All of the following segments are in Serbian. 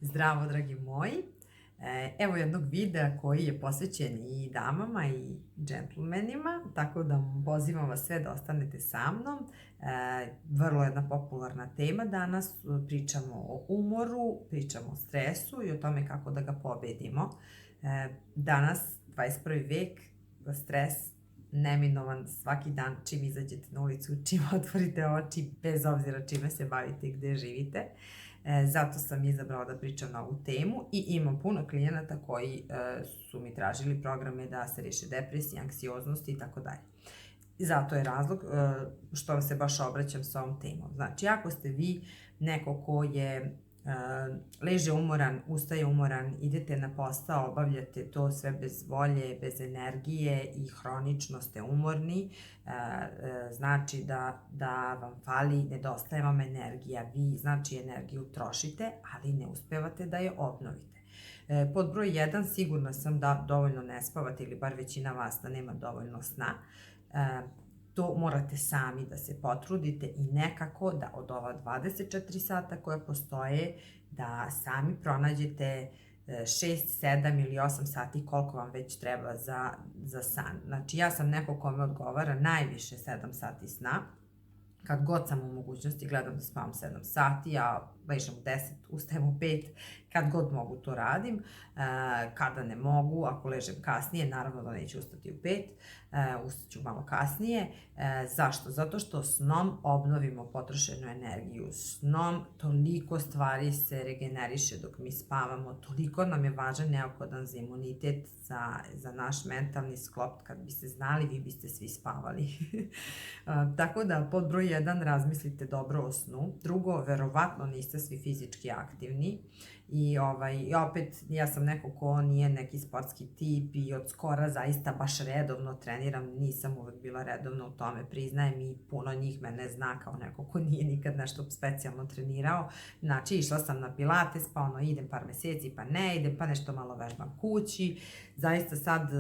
Zdravo, dragi moji. Evo jednog videa koji je posvećen i damama i džentlmenima, tako da pozivam vas sve da ostanete sa mnom. Vrlo jedna popularna tema danas, pričamo o umoru, pričamo o stresu i o tome kako da ga pobedimo. Danas, 21. vek, stres neminovan svaki dan čim izađete na ulicu, čim otvorite oči, bez obzira čime se bavite i gde živite. Zato sam izabrala da pričam na ovu temu i imam puno klijenata koji su mi tražili programe da se reše depresije, anksioznosti i tako dalje. Zato je razlog što se baš obraćam sa ovom temom. Znači, ako ste vi neko ko je leže umoran, ustaje umoran, idete na posao, obavljate to sve bez volje, bez energije i hronično ste umorni, znači da vam fali, nedostaje vam energija, vi znači energiju trošite, ali ne uspevate da je obnovite. Pod broj 1, sigurna sam da dovoljno ne spavate ili bar većina vas da nema dovoljno sna. To morate sami da se potrudite i nekako da od ova 24 sata koja postoje, da sami pronađete 6, 7 ili 8 sati koliko vam već treba za san. Znači, ja sam neko kome odgovara najviše 7 sati sna. Kad god sam u mogućnosti gledam da spavam 7 sati, ja ležem u 10, ustajem u 5, kad god mogu to radim. Kada ne mogu, ako ležem kasnije, naravno da neću ustati u 5, ustaću malo kasnije. Zašto? Zato što snom obnovimo potrošenu energiju. Snom toliko stvari se regeneriše dok mi spavamo, toliko nam je važan, neophodan za imunitet, za naš mentalni sklop. Kad biste znali, vi biste svi spavali. Tako da, pod broj 1, razmislite dobro o snu. Drugo, verovatno niste svi fizički aktivni i opet ja sam neko ko nije neki sportski tip i od skora zaista baš redovno treniram, nisam uvek bila redovna u tome, priznajem, i puno njih mene zna kao neko ko nije nikad nešto specijalno trenirao. Znači, išla sam na pilates, pa idem par meseci, pa ne idem, pa nešto malo vežbam kući. Zaista sad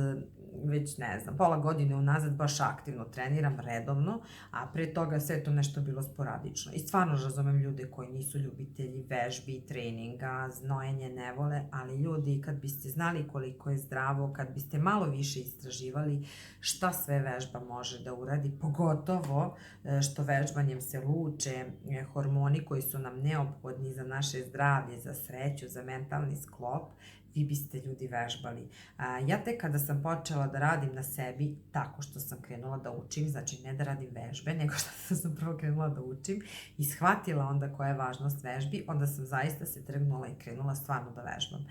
već ne znam, pola godine unazad baš aktivno treniram redovno, a pre toga sve to nešto bilo sporadično. I stvarno razumem ljude koji nisu ljubitelji vežbi, treninga, znojenje ne vole, ali ljudi, kad biste znali koliko je zdravo, kad biste malo više istraživali šta sve vežba može da uradi, pogotovo što vežbanjem se luče hormoni koji su nam neophodni za naše zdravlje, za sreću, za mentalni sklop, vi biste ljudi vežbali. Ja tek kada sam počela da radim na sebi, tako što sam krenula da učim, znači ne da radim vežbe, nego što sam prvo krenula da učim i shvatila onda koja je važnost vežbi, onda sam zaista se trgnula i krenula stvarno da vežbam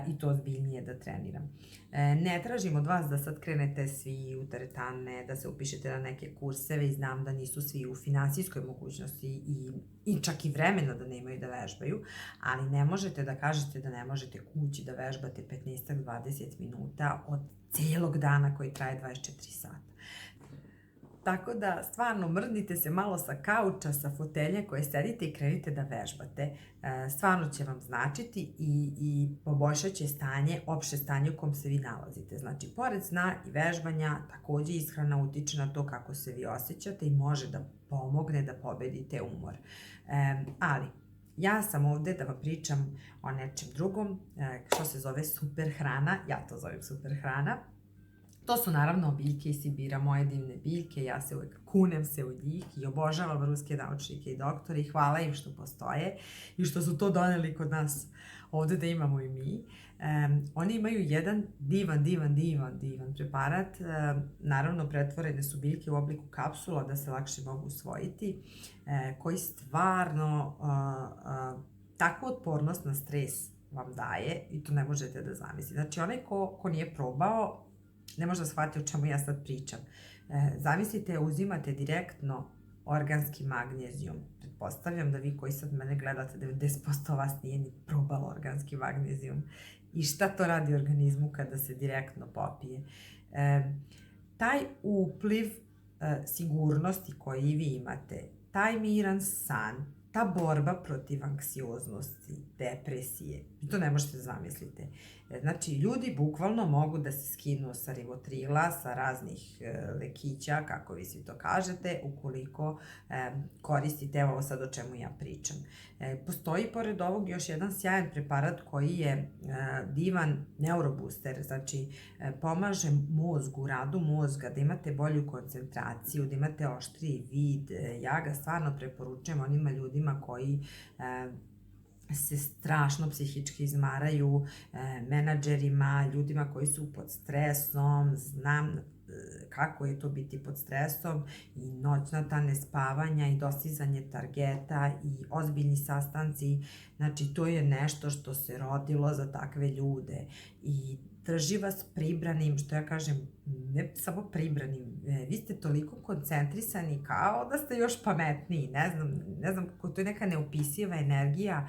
i to ozbiljnije da treniram. Ne tražim od vas da sad krenete svi u teretane, da se upišete na neke kurseve i znam da nisu svi u finansijskoj mogućnosti i čak i vremena da nemaju da vežbaju, ali ne možete da kažete da ne možete kući da vežbate 15-20 minuta od cijelog dana koji traje 24 sata. Tako da, stvarno, mrdnite se malo sa kauča, sa fotelje koje sedite i krenite da vežbate. Stvarno će vam značiti i poboljšat će opšte stanje u kom se vi nalazite. Znači, pored sna i vežbanja, takođe ishrana utiče na to kako se vi osjećate i može da pomogne da pobedite umor. Ali, ja sam ovde da vam pričam o nečem drugom, što se zove super hrana, ja to zovem super hrana. To su naravno biljke iz Sibira, moje divne biljke, ja se uvek kunem se u njih i obožavam ruske naučnike i doktore i hvala im što postoje i što su to doneli kod nas ovde da imamo i mi. Oni imaju jedan divan preparat, naravno pretvorene su biljke u obliku kapsula da se lakše mogu usvojiti, koji stvarno takvu otpornost na stres vam daje i to ne možete da zamislite. Znači, onaj ko nije probao, ne može da shvati o čemu ja sad pričam. Zamislite, uzimate direktno organski magnezijum. Pretpostavljam da vi koji sad mene gledate, 90% vas nije ni probalo organski magnezijum. I šta to radi organizmu kada se direktno popije? Taj upliv sigurnosti koji vi imate, taj miran san, ta borba protiv anksioznosti, depresije, to ne možete zamislite. Znači, ljudi bukvalno mogu da se skinu sa rivotrila, sa raznih lekića, kako vi svi to kažete, ukoliko koristite, evo sad o čemu ja pričam. Postoji pored ovog još jedan sjajan preparat koji je divan neurobuster, znači pomaže mozgu, radu mozga, da imate bolju koncentraciju, da imate oštriji vid. Ja ga stvarno preporučujem onima ljudima koji se strašno psihički izmaraju, menadžerima, ljudima koji su pod stresom. Znam kako je to biti pod stresom i noćna ta nespavanja i dostizanje targeta i ozbiljni sastanci. Znači, to je nešto što se rodilo za takve ljude i drži vas pribranim, što ja kažem, ne samo pribranim, vi ste toliko koncentrisani kao da ste još pametniji, ne znam kako, to je neka neopisiva energija.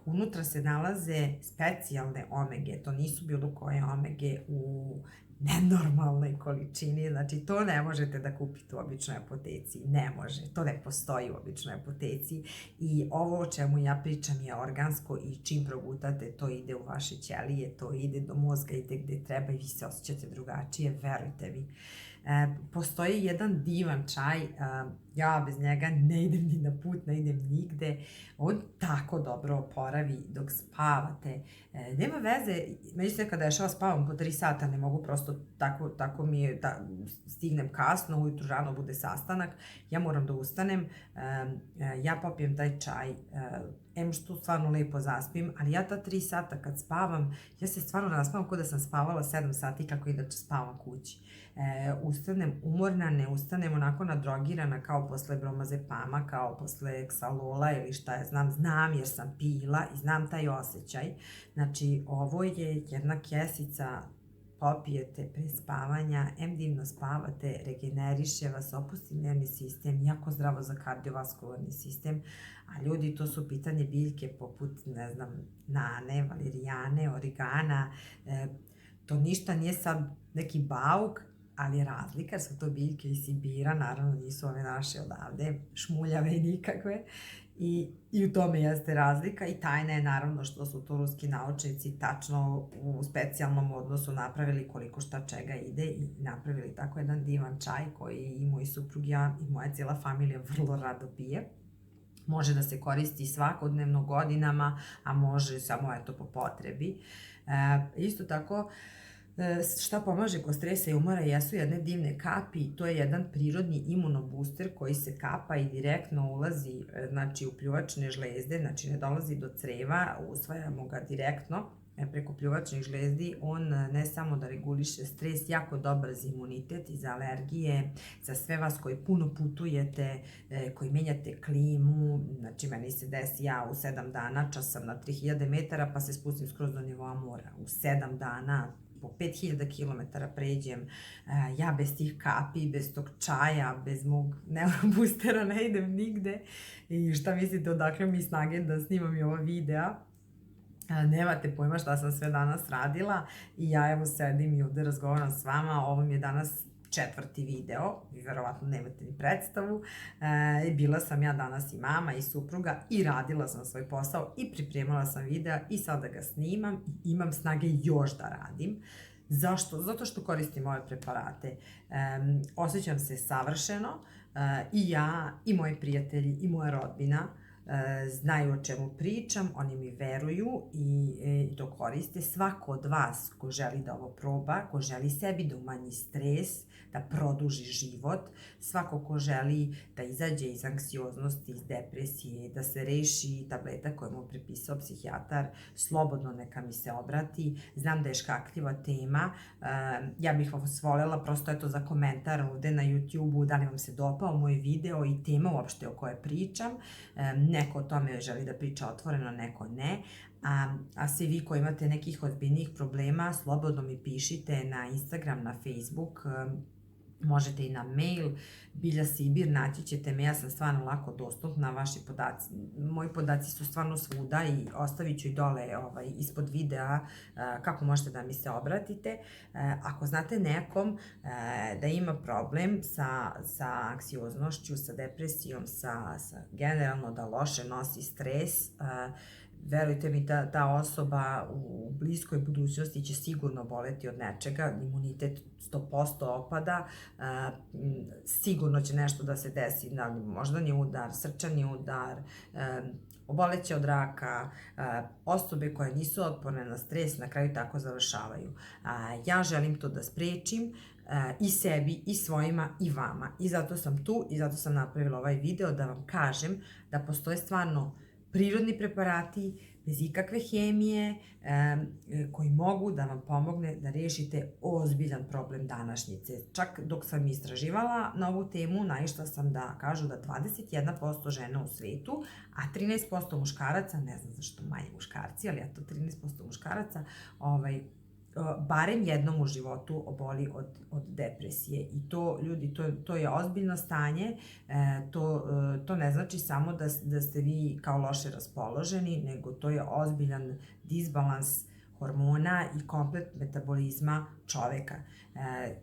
Unutra se nalaze specijalne omege, to nisu bilo koje omege u nenormalnoj količini, znači to ne možete da kupite u običnoj apoteci, ne može, to ne postoji u običnoj apoteci i ovo o čemu ja pričam je organsko i čim progutate to ide u vaše ćelije, to ide do mozga, ide gde treba i vi se osjećate drugačije, verujte mi. Postoji jedan divan čaj, ja bez njega ne idem ni na put, ne idem nigde, on tako dobro oporavi dok spavate. Nema veze, meni se kada spavam po 3 sata, ne mogu prosto, tako mi je, stignem kasno, ujutru rano bude sastanak, ja moram da ustanem, ja popijem taj čaj, em što stvarno lepo zaspim, ali ja ta 3 sata kad spavam, ja se stvarno naspavam kao da sam spavala 7 sati kako inače spavam kući. Ustanem umorna, ne ustanem onako nadrogirana kao posle bromazepama, kao posle Xalola ili šta je, znam jer sam pila i znam taj osjećaj. Znači, ovo je jedna kesica, popijete pre spavanja, em divno spavate, regeneriše vas, opusti nervni sistem, jako zdravo za kardiovaskularni sistem, a ljudi, to su pitanje biljke poput, ne znam, nane, valerijane, origana, to ništa nije sad neki bauk, ali je razlika, jer su to biljke iz Sibira, naravno nisu ove naše odavde, šmuljave i nikakve, i u tome jeste razlika i tajna je naravno što su to ruski naučnici tačno u specijalnom odnosu napravili koliko šta čega ide i napravili tako jedan divan čaj koji i moj suprug, ja i moja cijela familija vrlo rado pije. Može da se koristi svakodnevno godinama, a može samo eto po potrebi. Isto tako, šta pomaže kod stresa i umora jesu jedne divne kapi, to je jedan prirodni imunobuster koji se kapa i direktno ulazi, znači, u pljuvačne žlezde, znači ne dolazi do creva, usvajamo ga direktno preko pljuvačnih žlezdi. On ne samo da reguliše stres, jako dobar za imunitet i za alergije, za sve vas koji puno putujete, koji menjate klimu. Znači, meni se desi, ja u 7 dana časam na 3000 metara pa se spustim skroz do nivoa mora. U 7 dana po 5000 km pređem, ja bez tih kapi, bez tog čaja, bez mog neurobustera ne idem nigde. I šta mislite, odakle mi snage da snimam i ova videa? Nemate pojma šta sam sve danas radila i ja evo sedim i ovde razgovaram s vama. Ovo mi je danas 4. video, vi verovatno nemate ni predstavu. Bila sam ja danas i mama i supruga i radila sam svoj posao i pripremala sam videa i sada ga snimam i imam snage još da radim. Zašto? Zato što koristim ove preparate. Osjećam se savršeno i ja i moji prijatelji i moja rodbina znaju o čemu pričam, oni mi veruju i to koriste. Svako od vas ko želi da ovo proba, ko želi sebi da umanji stres, da produži život, svako ko želi da izađe iz anksioznosti, iz depresije, da se reši tableta koje mu prepisao psihijatar, slobodno neka mi se obrati. Znam da je škakljiva tema, ja bih vas voljela prosto eto za komentar ovde na YouTube-u, da li vam se dopao moj video i tema uopšte o kojoj pričam. Neko o tome želi da priča otvoreno, neko ne. A svi vi koji imate nekih ozbiljnijih problema, slobodno mi pišite na Instagram, na Facebook. Možete i na mail, Bilja Sibir, naći ćete me, ja sam stvarno lako dostupna, vaši podaci, moji podaci su stvarno svuda i ostavit ću i dole ispod videa kako možete da mi se obratite. Ako znate nekom da ima problem sa anksioznošću, sa depresijom, sa generalno da loše nosi stres, verujte mi, ta osoba u bliskoj budućnosti će sigurno boleti od nečega, imunitet 100% opada, sigurno će nešto da se desi, moždani udar, srčani udar, oboleće od raka, osobe koje nisu otporne na stres na kraju tako završavaju. Ja želim to da sprečim, i sebi, i svojima, i vama. I zato sam tu i zato sam napravila ovaj video da vam kažem da postoje stvarno prirodni preparati, bez ikakve hemije, koji mogu da vam pomogne da rešite ozbiljan problem današnjice. Čak dok sam istraživala na ovu temu, naišla sam da kažu da 21% žena u svetu, a 13% muškaraca, ne znam zašto manje muškarci, ali eto 13% muškaraca, barem jednom u životu oboli od depresije. I to, ljudi, to je ozbiljno stanje, to ne znači samo da ste vi kao loše raspoloženi, nego to je ozbiljan disbalans hormona i komplet metabolizma čoveka.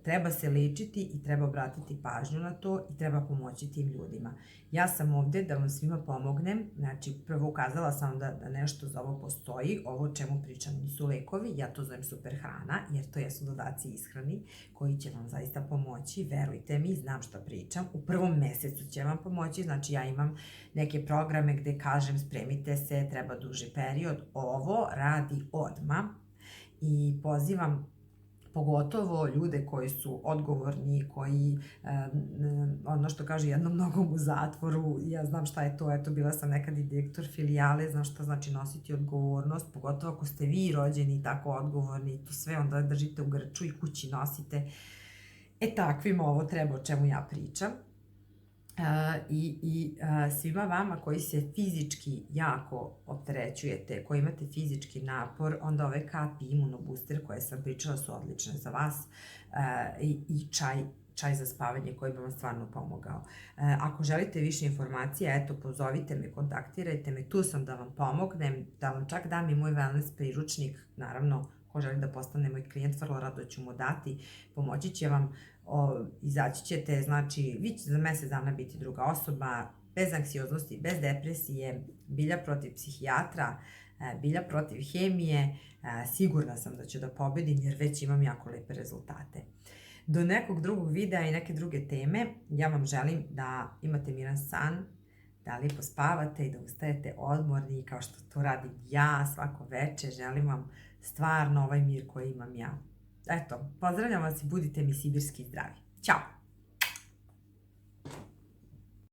Treba se lečiti i treba obratiti pažnju na to i treba pomoći tim ljudima. Ja sam ovde da vam svima pomognem, znači prvo ukazala sam da nešto za ovo postoji, ovo o čemu pričam nisu lekovi, ja to zovem super hrana, jer to jesu dodaci ishrani koji će vam zaista pomoći, verujte mi, znam šta pričam, u prvom mesecu će vam pomoći, znači ja imam neke programe gde kažem spremite se, treba duži period, ovo radi odmah i pozivam pogotovo ljude koji su odgovorni, koji, ono što kaže, jednom nogom u zatvoru, ja znam šta je to, eto, bila sam nekad i direktor filijale, znam šta znači nositi odgovornost, pogotovo ako ste vi rođeni i tako odgovorni, to sve onda držite u grču i kući nosite. Takvima ovo treba o čemu ja pričam. I svima vama koji se fizički jako opterećujete, koji imate fizički napor, onda ove kapi imunobuster koje sam pričala su odlične za vas, i čaj za spavanje koji bi vam stvarno pomogao. Ako želite više informacija, eto, pozovite me, kontaktirajte me, tu sam da vam pomognem, da vam čak dam i moj wellness priručnik, naravno, ko želi da postane moj klijent, vrlo rado ću mu dati, pomoći će vam, izaći ćete, znači, vi ćete za mesec dana biti druga osoba, bez anksioznosti, bez depresije, Bilja protiv psihijatra, Bilja protiv hemije, sigurna sam da ću da pobedim jer već imam jako lepe rezultate. Do nekog drugog videa i neke druge teme, ja vam želim da imate miran san, da lijepo spavate i da ustajete odmorni kao što to radim ja svako veče. Želim vam stvarno ovaj mir koji imam ja. Eto, pozdravljam vas i budite mi sibirski zdravi. Ćao!